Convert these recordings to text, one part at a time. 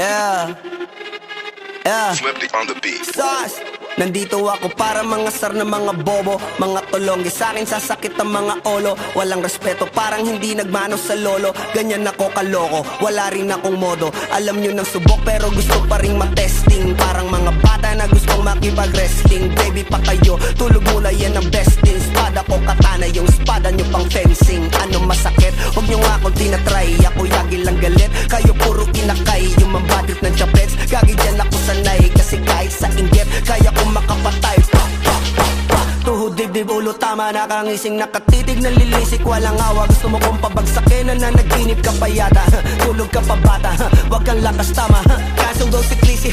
Yeah. Yeah. Swifty on the beat. Sauce. Nandito ako para mangasar ng mga bobo, mga tulonggi sa akin sasakit ang mga olo. Walang respeto, parang hindi nagmano sa lolo. Ganyan ako kaloko, wala rin akong modo. Alam nyo ng subok pero gusto pa rin matesting. Parang mga bata na gustong makipag-wrestling. Baby pa kayo, tulog mula yan ang besting. Spada ko katana, yung spada nyo pang fencing. Ano masakit? Huwag nyo nga akong tinatry. Ako yagi lang galit, kayo puro kinakay. Yung mambatrip ng chapets, gagi dyan ako sanay. Kasi kahit sa inggit, kaya ko makapatay. Tuhod, dibdib, ulo, tama, nakangising, nakatitig, nalilisik, walang awa. Gusto mo kong pabagsakin, nanaginip ka pa yata. Tulog ka pa bata, wag kang lakas tama. Kasong daw si Clissy,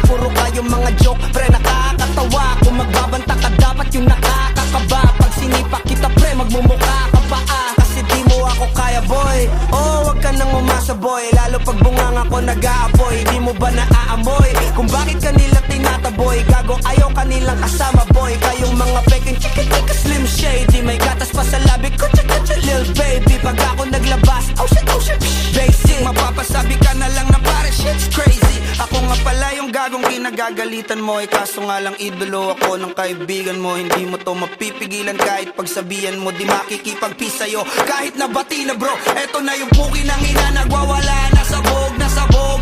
puro kayong mga joke, pre, nakakatawa. Kung magbabanta ka, dapat yung nakakakaba. Pag sinipa kita, pre, magmumukha ka pa kasi di mo ako kaya, boy. Oh, wag ka nang umasa, boy. Lalo pag bunganga ko nag-aapoy. Di mo ba naaamoy kung bakit kanila tinataboy? Gago, ayaw kanilang kasama, boy. Kayong mga peking chika-chika slim shady. May gatas pa sa labi ko, chika-chika lil baby. Pag ako naglabas, oh shit, basic. Mapapasabi ka na lang na pare, shit's crazy. Ako nga pala yung gagong kinagagalitan mo. Kaso nga lang idolo ako ng kaibigan mo. Hindi mo to mapipigilan kahit pagsabihan mo. Di makikipag-peace sa'yo kahit nabati na, bro. Eto na yung puki ng ina, nagwawala na sabog.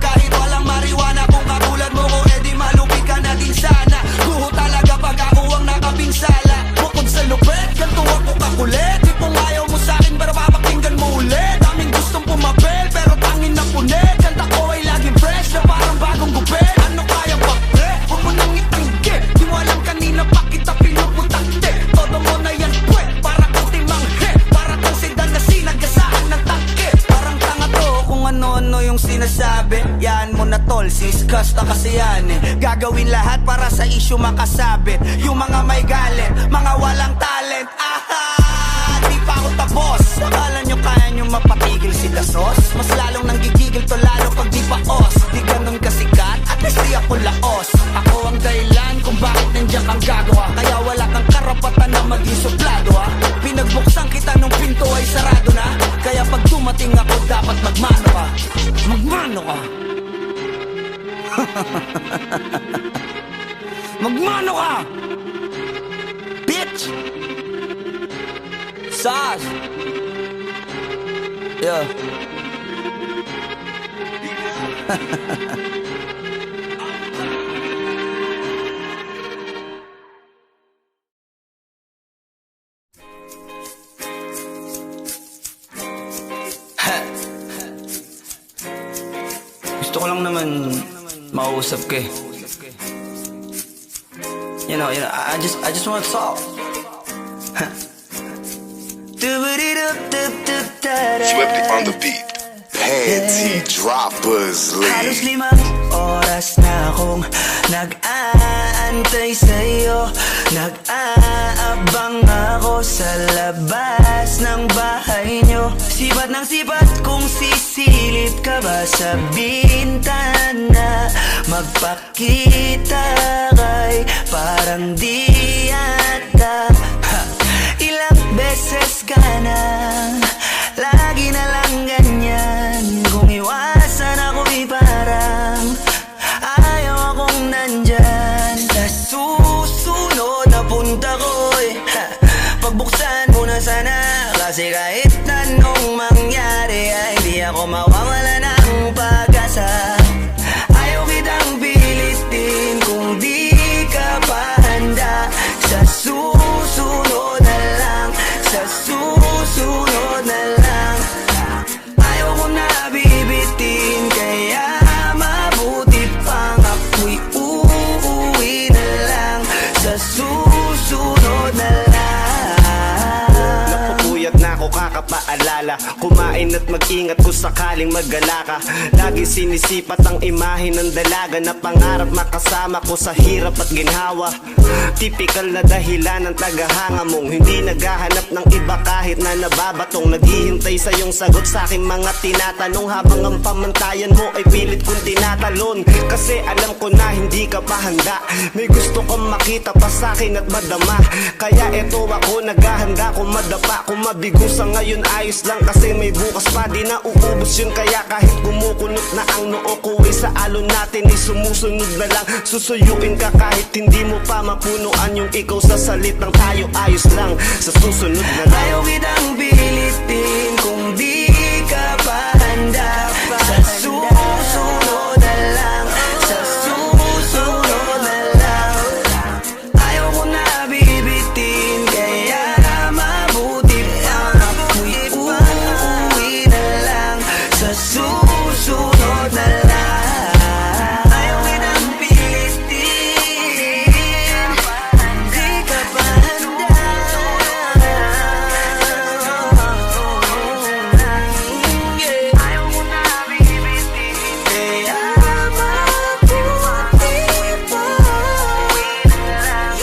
Kahit walang marijuana, kung katulad mo ko, edi malupi ka na din sana. Guho talaga pag ako ang nakapinsala. Bukod sa lupet, ganito ako kakulit. Tipong ayaw mo sa'kin pero papakinggan mo ulit. Daming gustong pumapel pero tangin na punit. Kanta ko ay laging fresh na parang bagong gupit. Ano kaya pa, pre? Huwag mo nang itanggi. Di mo alam kanina pa kita pinuputakte. Todo mo na yan, pwe, para kang timanghe. Para kang sedan na sinagasaan ng tangke. Parang tanga to kung ano-ano yung sinasabi. Yan mo na tol, siskasta kasi yan eh. Gagawin lahat para sa issue makasabit. Yung mga may galit, mga walang talent. Di pa ako tapos. Akala nyo kaya nyo mapatigil si Dasos? Mas lalong nanggigigil to lalo pag di paos. Di ganun kasikat, at least di ako laos. Ako ang dahilan kung bakit nandiyan kang gagawa. Kaya wala kang karapatan na maging suplado ha. Pinagbuksan kita nung pinto ay sarado na. Kaya pag dumating ako dapat magmano ka. Magmano ka. Magmano ka, bitch. Sauce. Yeah. Gusto ko lang naman mausap ka eh. You know, I just want to talk. Swifty on the beat. Panty droppers Halos lead. 5 oras na akong nag-aantay sa'yo. Nag-aabang ako sa labas ng bahay nyo. Sipat ng sipat kung sisilip ka ba sa bintana. Magpakita kay parang di yata. Ilang beses ka na, lagi na lang ganyan. Kung iwasan ako'y parang ayaw akong nandyan. Sa susunod na punta ko'y pagbuksan mo na sana. Kasi kahit anong mangyari ay di ako mawawala ng pag-asa. Ayaw kitang pilitin kung di ka pa handa. Sa susunod na lang, sa susunod na lang. Ayaw ko na bibitin, kaya mabuti pang ako'y uuwi na lang. Sa susunod na lang. Napupuyat na ako kakapaalala. Kumain at mag-ingat kung sakaling maggala ka. Lagi sinisipat ang imahe ng dalaga na pangarap makasama ko sa hirap at ginhawa. Typical na dahilan ng tagahanga mong hindi naghahanap ng iba kahit na nababatong. Naghihintay sa iyong sagot sa aking mga tinatanong habang ang pamantayan mo ay pilit kong tinatalon. Kasi alam ko na hindi ka pa handa. May gusto kang makita pa sa akin at madama. Kaya eto ako naghahanda kung madapa. Kung mabigo sa ngayon ayos lang kasi may bukas pa. Di na uubos yun kaya kahit kumukunot na ang noo ko ay sa alon natin ay sumusunod na lang. Susuyuin ka kahit hindi mo pa mapunuan yung ikaw sa salitang tayo ayos lang. Sa susunod na lang. Ayaw kitang pilitin kung di ka pa handa pa. Sa susunod na lang, sa susunod na lang. Ayaw ko na bibitin, kaya mabuti pa uuwi na lang. Sa susunod na lang. Ayaw kitang pilitin, di ka pa handa. Ayaw ko na bibitin, kaya mabuti pa uuwi na lang.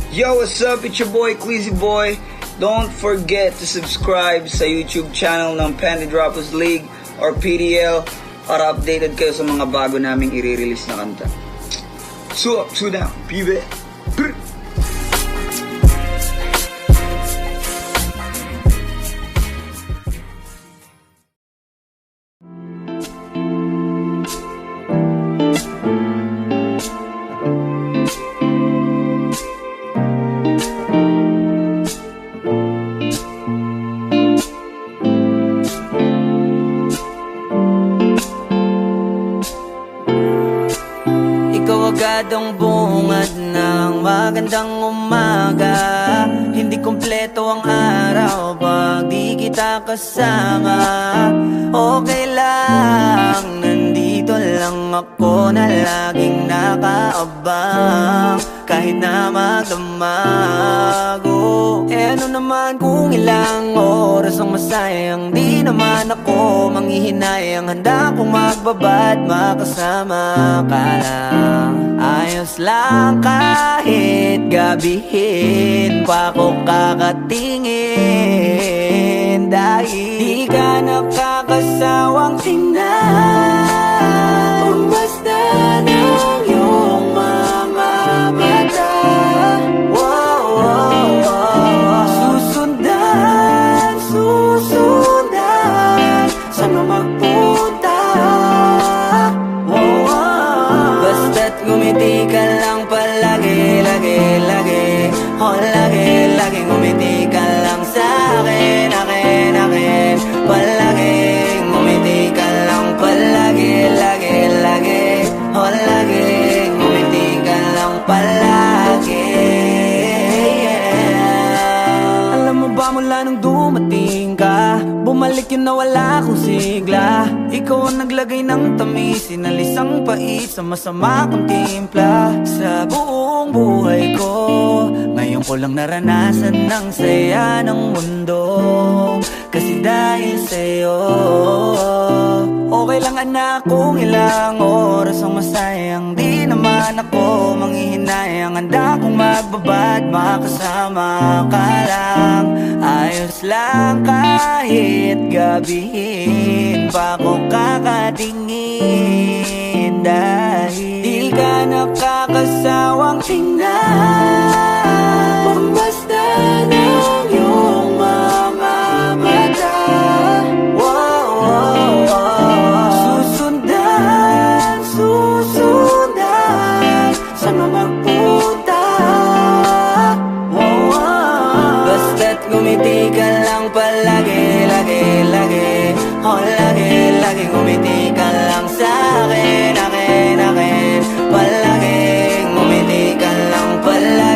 Yo, what's up? It's your boy, Queasy Boy. Don't forget to subscribe sa YouTube channel ng Panty Droppers League or PDL para updated kayo sa mga bago naming i-release na kanta. So up, so down, pibe. Brr. Ikaw agad ang bungad ng magandang umaga. Hindi kompleto ang araw pag di kita kasama. Okay lang, nandito lang ako na laging nakaabang. Kahit na magdamago, ano naman kung ilang oras ang masayang. Di naman ako manghihinayang, handa kong magbabad makasama ka lang. Ayos lang kahit gabihin pa ko kakatingin. Dahil di ka nakakasawang tingnan, basta ng iyong mga mata. Wow, wow, wow. Susundan, susundan, saan mo magpunta? Wow, wow. Basta't ngumiti ka lang palagi, lagi, lagi. Oh, lagi, lagi ngumiti ka lang sa'kin, akin, akin. Palagi, ngumiti ka lang palagi, lagi, lagi. Oh, lagi, ngumiti ka lang palagi. Alam mo ba mula nung dumating ka, bumalik yun na wala akong sigla. Ikaw ang naglagay ng tamis, sinalis ang pait sa masama kong timpla. Sa buong buhay ko, ngayon ko lang naranasan ng saya ng mundo. Kasi dahil sa'yo, okay lang anak kung ilang oras ang masayang. Di naman ako manghihinayang, handa kong magbabad makasama ka lang. Ayos lang kahit gabihin pa ko kakatingin. Dahil di ka nakakasawang tingnan, basta ng iyong mga mata. Wow, wow, wow. Susundan, susundan, saan mo magpunta? Wow, wow. Basta't ngumiti ka lang palagi, lagi, lagi. Oh, lagi, lagi ngumiti ka lang sa'kin, akin, akin. Palagi, ngumiti ka lang palagi.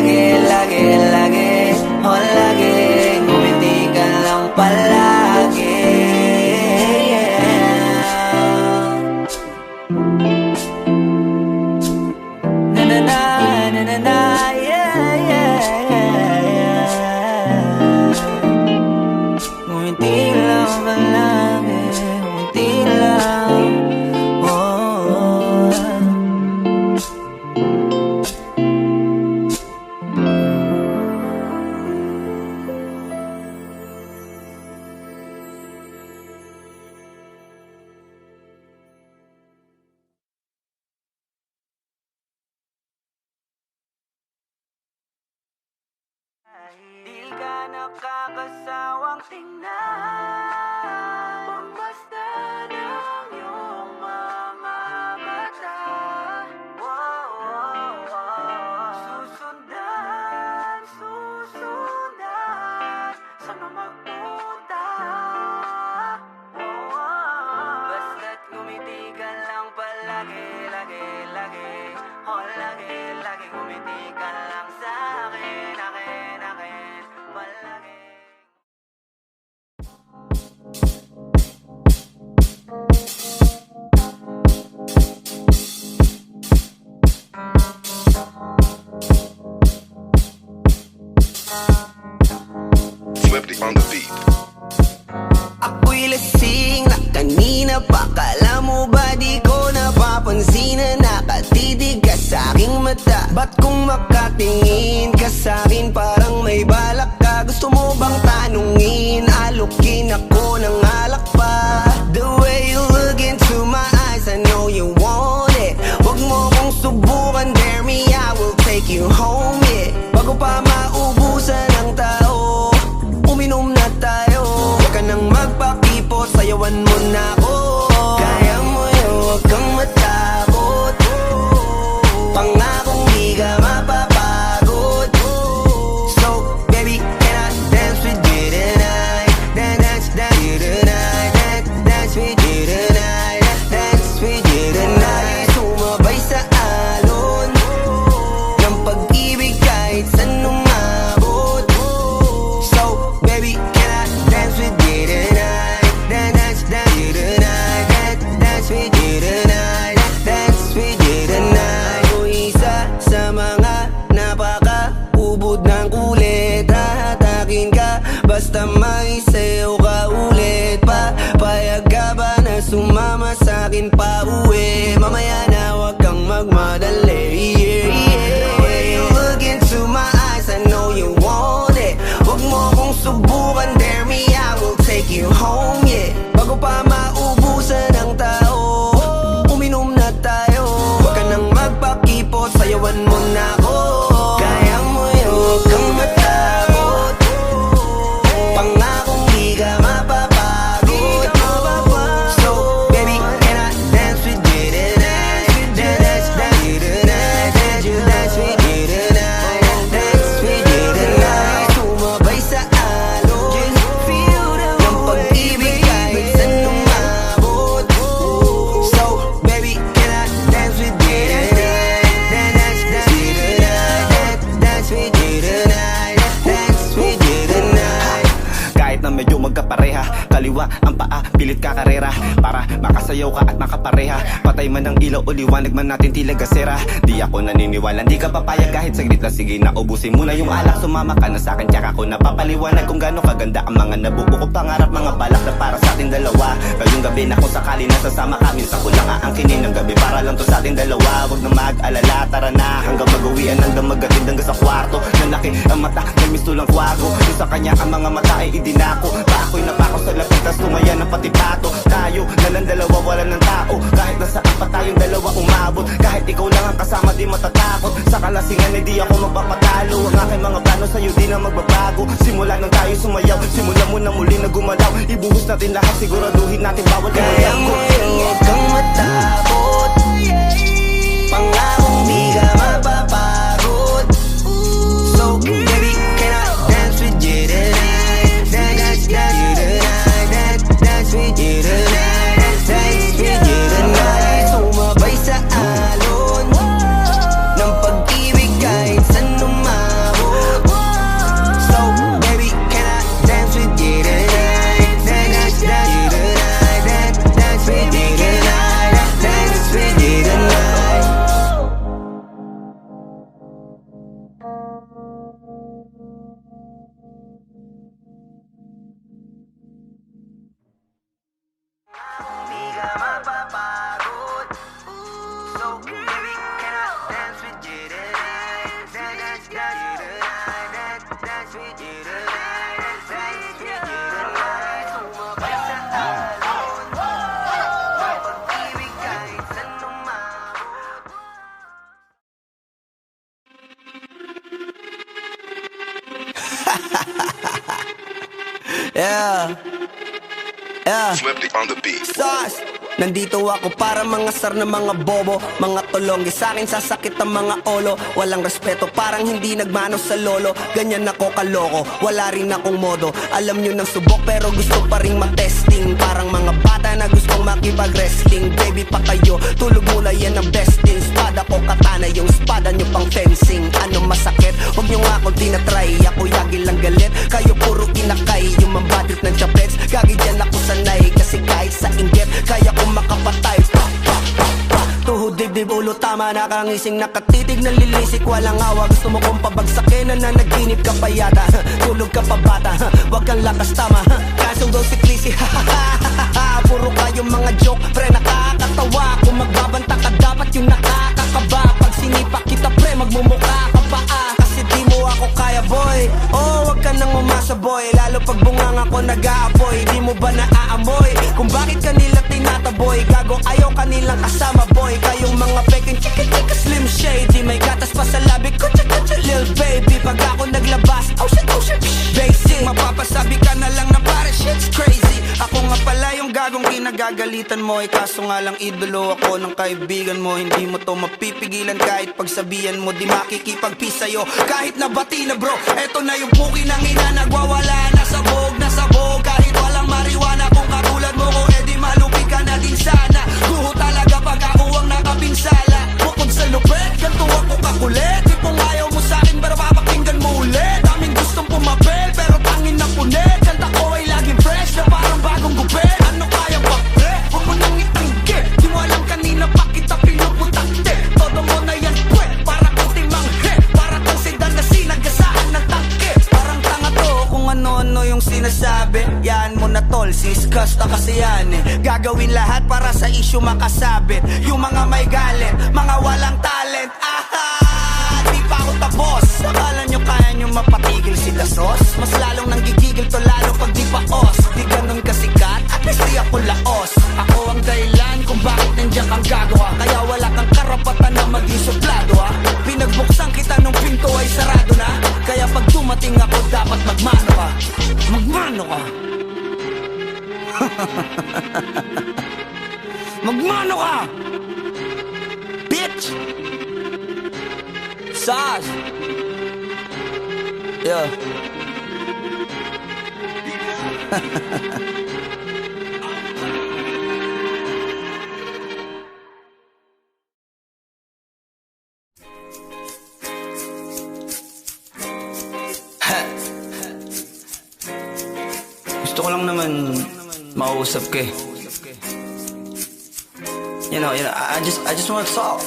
Di ka nakakasawang tingnan, pagmasdan ang iyong mga mata. Susundan, susundan, sana magpunta. Basta't ngumiti ka lang palagi, lagi, lagi. Oh, lagi, lagi ngumiti ka lang sa'kin, akin, palagi. Swifty on the beat. Ako'y lasing na kanina pa. Kala mo ba di ko napapansin na nakatitig ka sa'king mata? Ba't kung makatingin ka sa'kin parang may balak ka? Gusto mo bang tanungin? Alukin ako ng alak pa. The way you look into my eyes, I know you want it. Wag mo kong subukan, dare me, I will take you home, yeah. Bago pa maubusan ng tao, uminom na tayo. Huwag ka nang magpakipot, sayawan mo na ako. Kaya mo yun, huwag kang matakot. Pangakong di ka mapapagod. So, baby, can I dance with you tonight? Dance with you tonight. Dance with you tonight. Dance with you tonight. Sumabay sa alon ng pag-ibig kahit saan umabot. So, baby, can I dance with you tonight? Dance with you tonight. Dance with you tonight. Dance with you tonight. O isa sa mga napaka-ubod ng kulit. Hahatakin ka basta may sayo ka ulit. Papayag ka ba na sumama sa'kin pa uwi? Mamaya na wag kang magmadali, yeah, yeah. The way you look into my eyes, I know you want it. Wag mo kong subukan, dare me, I will take you home, yeah. Bago pa maubusan ng tao, uminom na tayo. Huwag ka nang magpakipot, sayawan mo na ako. Kaya mo yun, huwag kang matakot. Pangakong di ka mapapagod. So, baby, can I dance with you tonight? Dance with you tonight. Dance with you tonight. Dance with you tonight. Sumabay sa alon ng pag-ibig kahit saan umabot. So, baby, can I dance with you tonight? Dance with you tonight. Dance with you tonight. Dance with you tonight. Kahit na medyo magkapareha, kaliwa ang paa, pilit ka karera para makasayaw ka at makapareha. Patay man ang ilaw o liwanag man natin tila gasera. Di ako naniniwala, di ka papayag kahit saglit na. Sige na, ubusin mo na yung alak. Sumama ka na sa'kin, tsaka ako napapaliwanag kung gaano kaganda ang mga nabuo ko pangarap. Mga balak na para sa ating dalawa. Ngayong gabi na kung sakali nasasama kami sa kulang aangkinin ng gabi para lang to sa ating dalawa. Huwag na mag-alala, tara na hanggang mag-uwian, hanggang magatid hanggang sa kwarto. Nalaki ang mata, nagmisto lang kwago. Yung sa kanya ang mga mata ay idinako. Ako'y napako sa lapit, tas tumaya ng pati pato. Tayo nalang dalawa, wala ng tao. Kahit nasaan pa tayong dalawa umabot. Kahit ikaw lang ang kasama, di matatakot. Sa kalasingan, di ako magpapatalo. Ang aking mga plano sa'yo, di na magbabago. Simula nang tayo sumayaw, simula mo na muli na gumalaw. Ibuhos natin lahat, siguraduhin natin bawal ka Kaya mo yun, huwag kang matakot. Pangakong di ka mapapagod. So, baby, can I dance with you tonight? Dance with you tonight. Dance with you tonight. Dance with you tonight. Sumabay sa alon ng pag-ibig kahit saan umabot. So, baby, can I dance with you tonight? Dance with you tonight. Dance with you tonight. Dance with you tonight. Yeah. Yeah. Swifty on the beat. Sus! Nandito ako para mga sar na mga bobo, mga tulonggi sa akin sasakit ang mga olo. Walang respeto, parang hindi nagmano sa lolo. Ganyan ako kaloko, wala rin akong modo. Alam nyo ng subok pero gusto pa rin matesting. Parang mga bata na gustong makipag-wrestling. Baby pa kayo, tulog muna yan ang besting. Spada ko katana, yung spada nyo pang fencing. Ano masakit? Huwag nyo nga ako tinatry. Ako yagi lang galit, kayo puro kinakay. Yung mambadrit ng chapets, gagi dyan ako sanay. Kasi kahit sa inggit, kaya ko makapatay. Tuhod, dibdib, ulo, tama, nakangising, nakatitig, nalilisik, walang awa. Gusto mo kong pabagsakin, nananaginip ka pa yata. Tulog ka pa bata, wag kang lakas tama. Kasong daw si Chrissy, puro kayong mga joke, pre, nakakatawa. Kung magbabanta ka, dapat yung nakakakaba. Pag sinipa kita, pre, magmumukha ka pa kasi di mo ako kaya, boy. Oh, wag ka nang umasa, boy. Lalo pag bunganga ko nag-aapoy. Di mo ba naaamoy kung bakit kanila tinataboy? Gago, ayaw kanilang kasama, boy. Kayong mga peking chika-chika slim shady. May gatas pa sa labi ko, cha-cha-cha, lil baby. Pag ako naglabas, oh shit, basic. Mapapasabi ka na lang na pare, shit's crazy. Ako nga pala yung gagong kinagagalitan mo. Kaso nga lang idolo ako ng kaibigan mo. Hindi mo to mapipigilan kahit pagsabihan mo. Di makikipagpis sa'yo kahit nabati na, bro. Eto na yung puki ng ina, nagwawala na sabog. Kahit walang mariwana, kung katulad mo ko, edi malupi ka na din sana. Guho talaga pag ako ang nakapinsala. Bukod sa lupet, ganito ako kakulit. Di kung ayaw mo sa'kin, pero papakinggan mo ulit. Daming gustong pumapel, pero tangin na punit. Kanta ko ay laging fresh, na parang bagong gupit. Ano kaya ba, pre? Huwag mo nang itingge. Di mo alam kanina pa kita pinuputakte. Todo mo na yan, pwe, para kang timanghe. Para kang sedan na sinagasaan ng tangke. Parang tanga to kung ano-ano yung sinasabi. Yan mo na tol, sis-cast na kasi yan eh. Gagawin lahat para sa issue makasabit. Yung mga may galit, mga walang talent. Di pa ako tapos. Akala nyo kaya nyo mapatigil si Dasos? Mas lalong nanggigigil to lalo pag di pa os. Di ganun kasikat, at least di ako laos. Ako ang dahilan kung bakit nandiyan kang gagawa. Kaya wala kang karapatan na maging suplado ha. Pinagbuksan kita nung pinto ay sarado na. Kaya pag dumating ako dapat magmano ka. Magmano ka. Magmano ka, bitch. Sas. Yeah. Gusto ko lang naman mausap ka eh. You know, I just want to talk.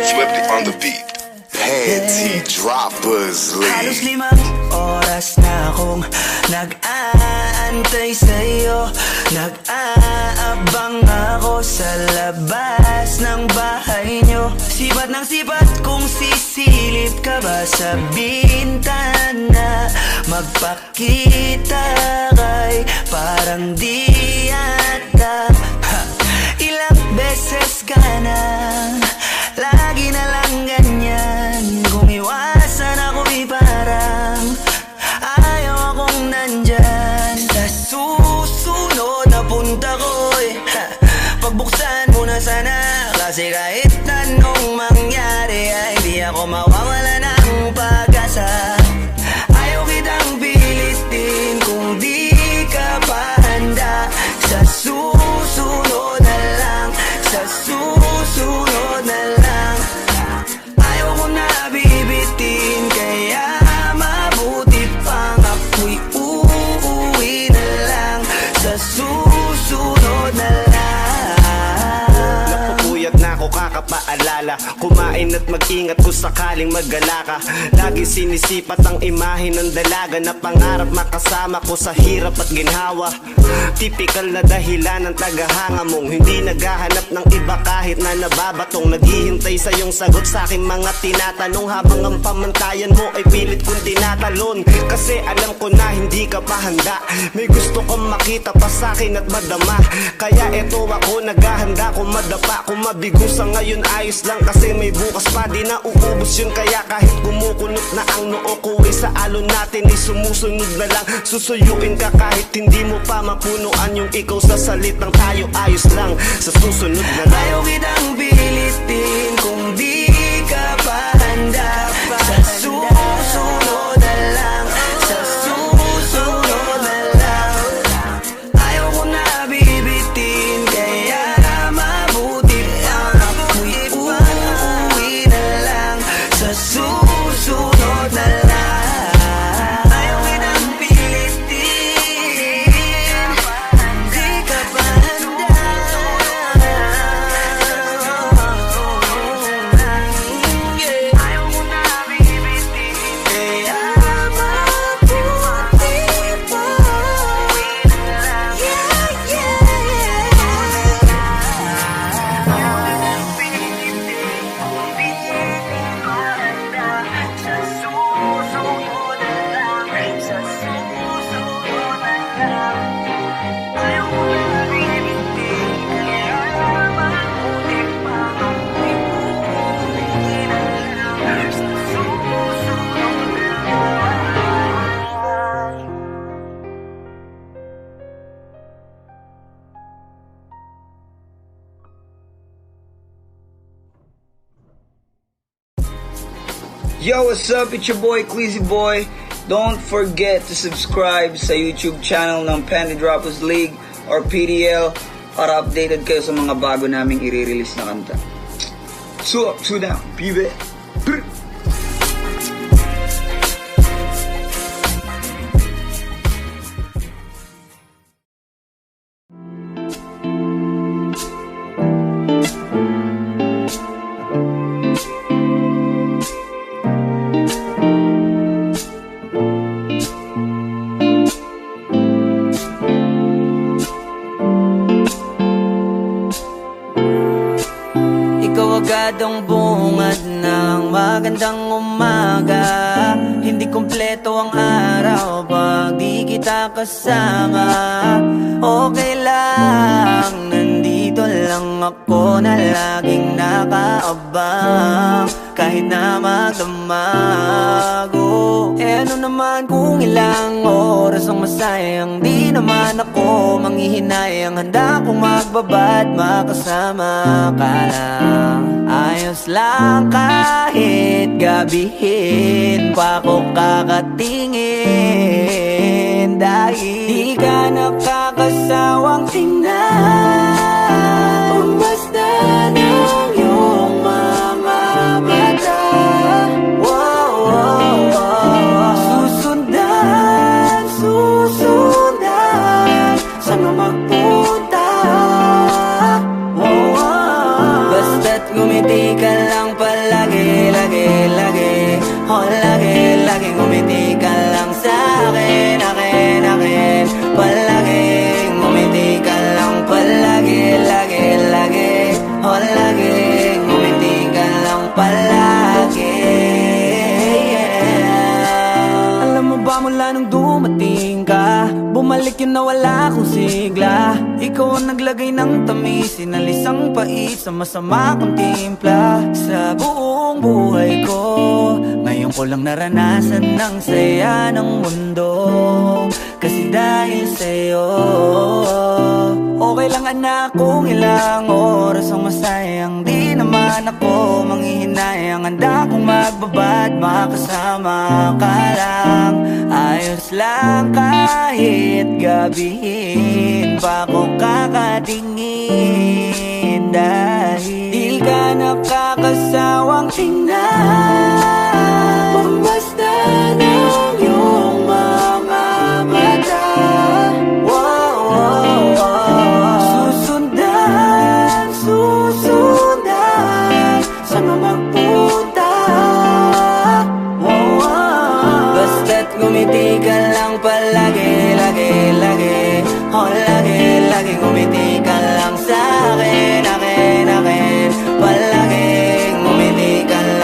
Swifty on the beat. Panty Droppers Halos League. 5 oras na akong nag-aantay sa'yo. Nag-aabang ako sa labas ng bahay nyo. Sipat ng sipat kung sisilip ka ba sa bintana. Magpakita kay parang di yata. Ilang beses ka na, lagi na lang ganyan. Kung iwasan ako'y parang ayaw akong nandyan. Sa susunod na punta ko'y pagbuksan mo na sana. Kasi kahit anong mangyari ay di ako mawawala ng pag-asa. Ayaw kitang pilitin kung di ka pa handa. Sa susunod na lang, sa susunod na lang. Ayaw ko na bibitin, kaya mabuti pang ako'y uuwi na lang. Sa susunod na lang. Napupuyat na ako kakapaalala. Kumain at mag-ingat kung sakaling magala ka. Lagi sinisipat ang imahe ng dalaga na pangarap makasama ko sa hirap at ginhawa. Typical na dahilan ng tagahanga mong hindi naghahanap ng iba kahit na nababatong. Naghihintay sa iyong sagot sa aking mga tinatanong, habang ang pamantayan mo ay pilit kong tinatalon. Kasi alam ko na hindi ka pa handa. May gusto kang makita pa sa akin at madama. Kaya eto ako naghahanda, kung madapa, kung mabigo sa ngayon ay ayos lang kasi may bukas pa. Di na uubos yun kaya kahit kumukulot na ang noo ko ay sa alon natin ay sumusunod na lang. Susuyuin ka kahit hindi mo pa mapunuan yung ikaw sa salitang tayo ayos lang. Sa susunod na lang. Ayaw kitang pilitin kung di ka pa handa. Sa susunod na lang, sa susunod na lang. Ayaw ko na bibitin, kaya mabuti pang uuwi na lang. Sa susunod na lang. Ayaw kitang pilitin, di ka pa handa. Yo, what's up? It's your boy, Queasy Boy. Don't forget to subscribe sa YouTube channel ng Panty Droppers League or PDL para updated kayo sa mga bago naming i-release na kanta. So up, so down, baby. Agad ang bungad ng magandang umaga. Hindi kumpleto ang araw pag di kita kasama. Okay lang, nandito lang ako na laging nakaabang. Kahit na magdamago, ano naman kung ilang oras ang masayang. Di naman ako manghihinayang, handa kong magbabad makasama ka lang. Ayos lang kahit gabihin pa ko kakatingin. Dahil di ka nakakasawang tingnan, basta ng iyong mga mata. Wow, wow, wow. Susundan, susundan, saan mo magpunta? Wow, wow. Basta't ngumiti ka lang palagi, lagi, lagi. Oh, lagi, lagi ngumiti ka lang sa'kin, akin, akin. Palagi, ngumiti ka lang palagi, lagi, lagi. Oh, lagi, ngumiti ka lang palagi, yeah. Alam mo ba mula nung dumating ka, bumalik yun na wala akong sigla. Ikaw ang naglagay ng tamis, sinalis ang pait sa masama kong timpla. Sa buong buhay ko, ngayon ko lang naranasan ng saya ng mundo. Kasi dahil sa'yo, okay lang anak kung ilang oras ang masayang. Di naman ako manghihinayang, handa kong magbabad makasama ka lang. Ayos lang kahit gabihin pa ko kakatingin. Dahil di ka nakakasawang tingnan, basta ng iyong mga mata. Wow, wow, wow. Susundan, susundan, saan mo magpunta? Wow, wow. Basta't ngumiti ka lang palagi, lagi, lagi. Oh, lagi, lagi ngumiti ka lang sa'kin, akin, akin. Palagi ngumiti ka lang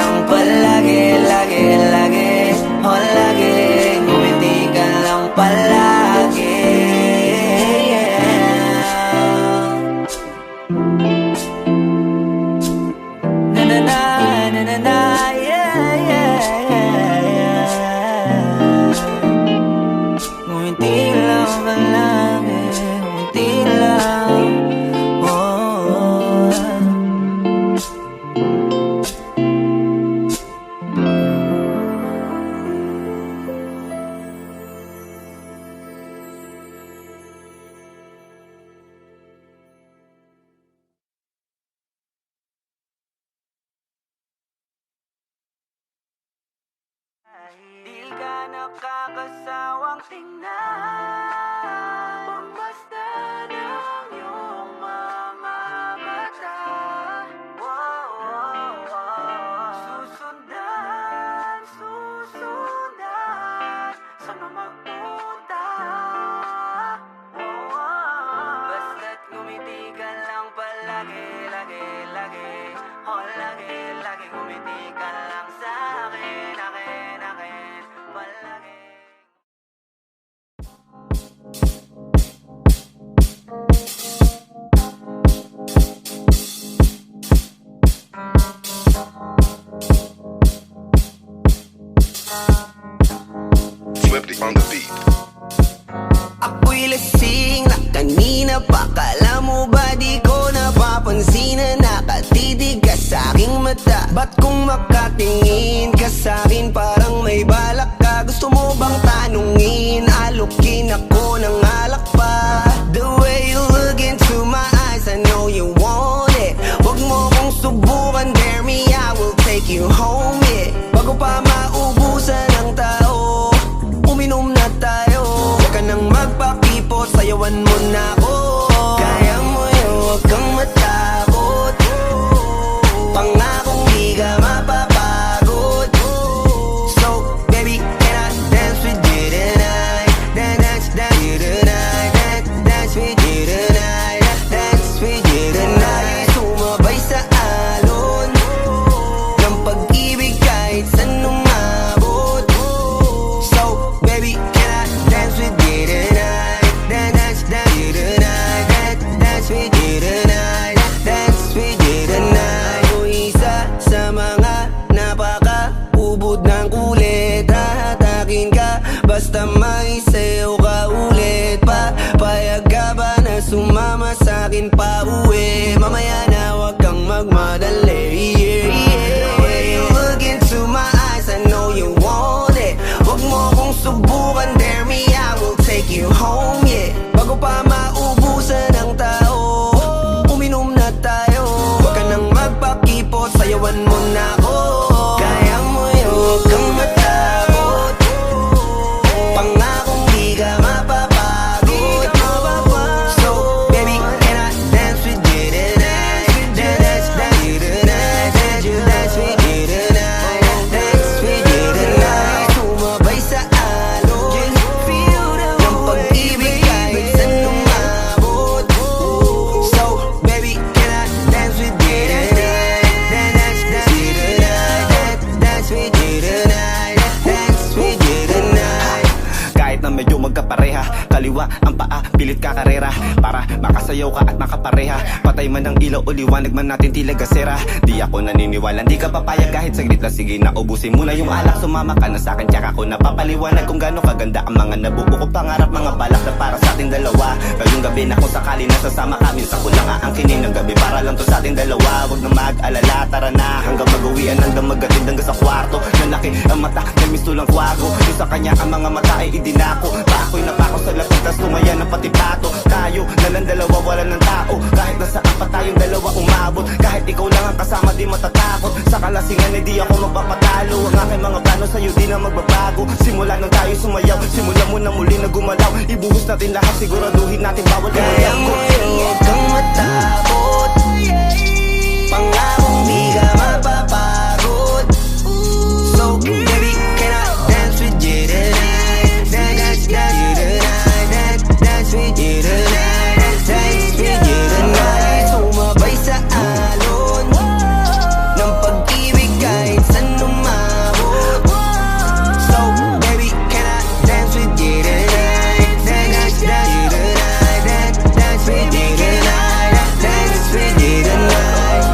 Di ka nakakasawang tingnan, pagmasdan ang iyong mga mata. Susundan, susundan, saan mo magpunta? Basta't ngumiti ka lang palagi, lagi, lagi. Oh, lagi, lagi ngumiti ka lang sa'kin, akin, akin, palagi. Swifty on the beat. Ako'y lasing na kanina pa. Kala mo ba di ko napapansin na nakatitig ka sa'king mata? Ba't kung makatingin ka sa'kin parang may balak ka? Gusto mo bang tanungin? Alukin ako ng alak pa. The way you look into my eyes, I know you want it. Huwag mo kong subukan, dare me, I will take you home, yeah. Bago pa maubusan ng tao, uminom na tayo. Huwag ka nang magpakipot, sayawan mo na ako. Kaya mo yun, huwag kang matakot. Pangakong di ka mapapagod. So, baby, can I dance with you tonight? Dance, dance you tonight. Dance with you tonight. Dance with you tonight. Sumabay sa alon ng pag-ibig kahit saan umabot. So, baby, can I dance with you tonight? Dance, dance you tonight. Dance with you tonight. Dance with you tonight. O isa sa mga napaka-ubod ng kulit. Hahatakin ka basta may sayo ka ulit pa. Payag ka ba na sumama sa'kin pa uwi? Mamaya na wag kang magmadali, yeah, yeah. The way you look into my eyes, I know you want it. Huwag mo kong subukan, dare me, I will take you home, yeah. Bago pa maubusan ng tao, uminom na tayo. Huwag ka nang magpakipot, sayawan mo na ako. Kaya mo yun, huwag kang matakot. Pangakong di ka mapapagod. So, baby, can I dance with you tonight? Dance, dance you tonight. Dance with you tonight. Dance with you tonight. Sumabay sa alon ng pag-ibig kahit saan umabot. So, baby, can I dance with you tonight? Dance, dance you tonight. Dance with you tonight. Dance with you tonight. Kahit na medyo magkapareha, kaliwa ang paa, pilit ka karera. Para makasayaw ka at makapareha. Patay man ang ilaw o liwanag man natin tila gasera. Di ako naniniwala, di ka papayag kahit saglit na. Sige na, ubusin mo na yung alak. Sumama ka na sa'kin, tsaka ko napapaliwanag kung gaano kaganda ang mga nabuo ko pangarap. Mga balak na para sa ating dalawa. Ngayong gabi na kung sakali nasasama kami, sa ko lang aangkinin ng gabi para lang to sa ating dalawa. Huwag na mag-alala, tara na hanggang mag-uwian, hanggang magatid hanggang sa kwarto. Nalaki ang mata, may mistulang kwago. Yung sa kanya ang mga mata ay idinako. Ako'y napako sa lapit, tas tumaya ng pati pato. Tayo na lang dalawa, wala ng tao. Kahit nasaan pa tayong dalawa umabot. Kahit ikaw lang ang kasama, di matatakot. Sa kalasingan ay di ako magpapatalo. Ang aking mga plano sa'yo di na magbabago. Simula nang tayo sumayaw, simula mo na muli na gumalaw. Ibuhos natin lahat, siguraduhin natin bawat Kaya mo yun, huwag kang matakot. Pangakong di ka mapapagod. So, baby, can I dance with you tonight? Dance, dance you tonight. Dance with you tonight. Dance with you tonight. Sumabay sa alon ng pag-ibig kahit saan umabot. So, baby, can I dance with you tonight? Dance, dance you tonight. Dance with you tonight. Dance with you tonight.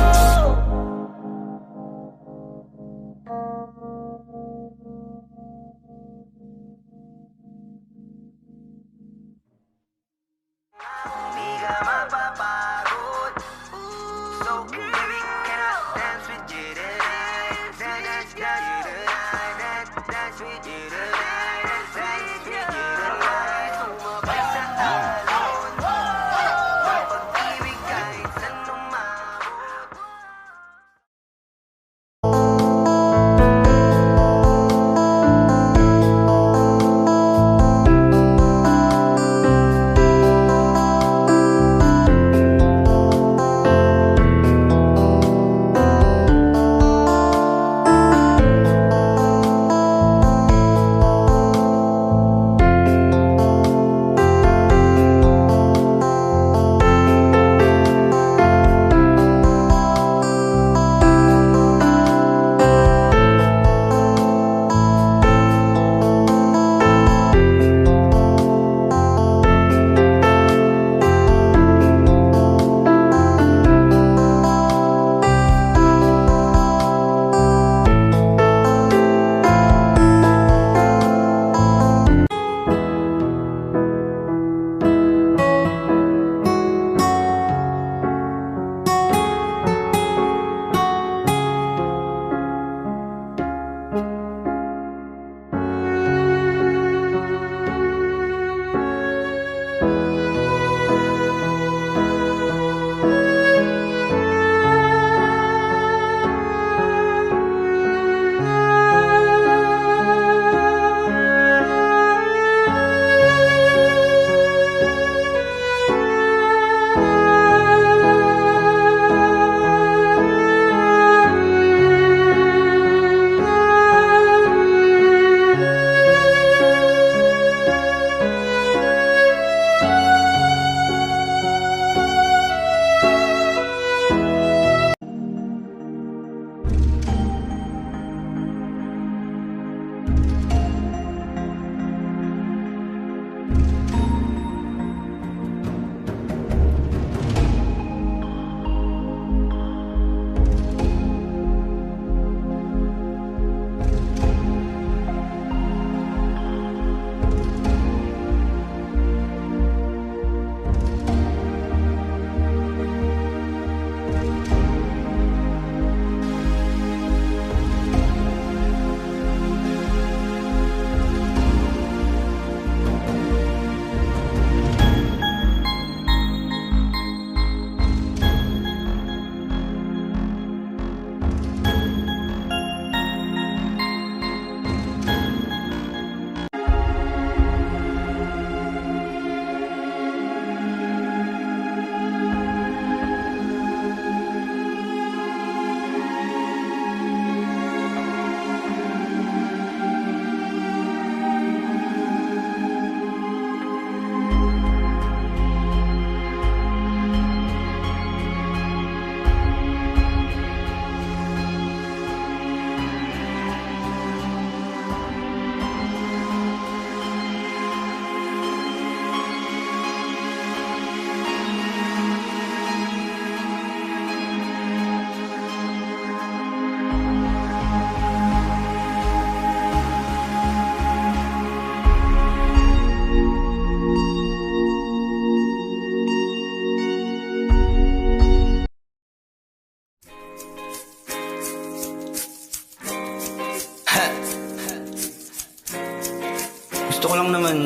Gusto ko lang naman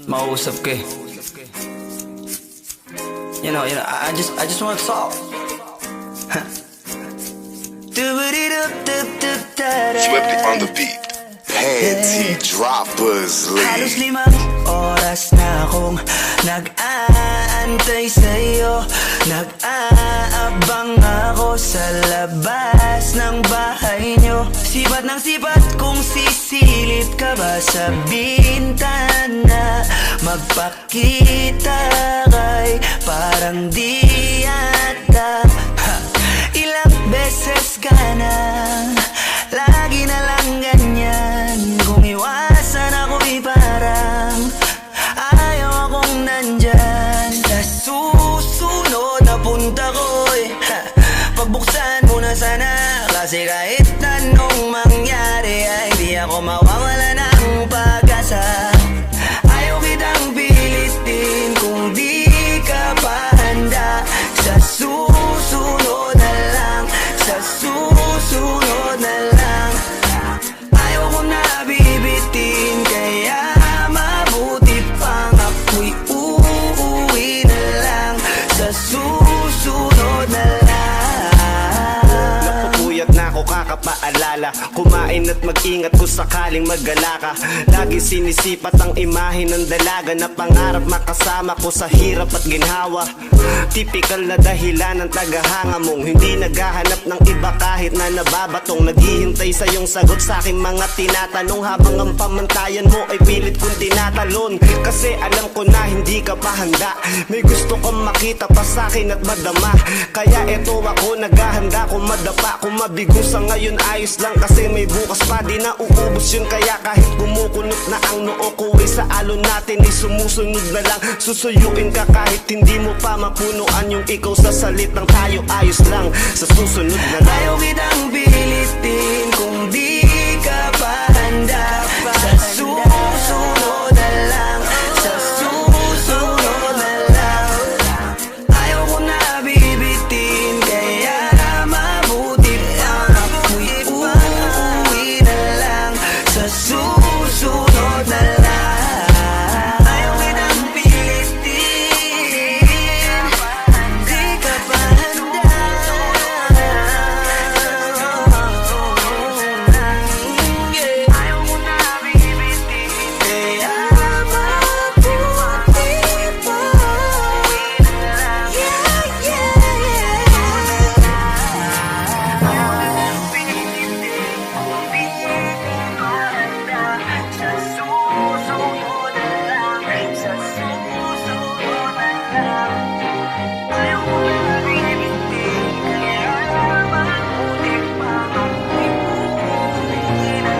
makausap ka eh. You know, I just want to talk. Swifty on the beat. Panty Droppers Halos League. 5 oras na akong nag-aantay sa'yo. Nag-aabang ako sa labas ng bahay nyo. Sipat ng sipat kung sisilip ka ba sa bintana. Magpakita kay parang di yata. Ilang beses ka na, lagi na lang ganyan. Kung iwasan ako'y parang ayaw akong nandyan. Sa susunod na punta ko'y pagbuksan mo na sana. Kasi kahit anong mangyari ay di ako mawawala ng pag-asa. Ayaw kitang pilitin kung di ka pa handa. Sa susunod na lang, sa susunod na lang. Ayaw ko na bibitin, kaya mabuti pang ako'y uuwi na lang. Sa susunod na lang. Napupuyat na ako kakapaalala. Kumain at mag-ingat kung sakaling maggala ka. Lagi sinisipat ang imahe ng dalaga na pangarap makasama ko sa hirap at ginhawa. Typical na dahilan ng tagahanga mong hindi naghahanap ng iba kahit na nababatong. Naghihintay sa iyong sagot sa aking mga tinatanong, habang ang pamantayan mo ay pilit kong tinatalon. Kasi alam ko na hindi ka pa handa. May gusto kang makita pa sa akin at madama. Kaya eto ako naghahanda, kung madapa, kung mabigo sa ngayon ayos lang. Kasi may bukas pa, di na uubos yun. Kaya kahit kumukunot na ang noo ko ay sa alon natin ay sumusunod na lang. Susuyuin ka kahit hindi mo pa mapunuan yung ikaw sa salitang tayo ayos lang. Sa susunod na lang. Ayaw kitang pilitin kung di ka pa handa. Sa susunod na lang, sa susunod na lang. Ayaw ko na bibitin, kaya mabuti pang ako'y uuwi na lang. Sa susunod na lang. Ayaw kitang pilitin, di ka pa handa. Ayaw ko na bibitin, kaya mabuti pang uuwi na lang.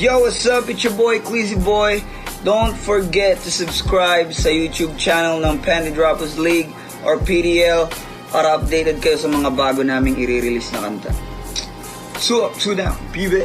Yo, what's up? It's your boy, Queasy Boy. Don't forget to subscribe sa YouTube channel ng Panty Droppers League or PDL para updated kayo sa mga bago naming i-release na kanta. So up, so down, baby.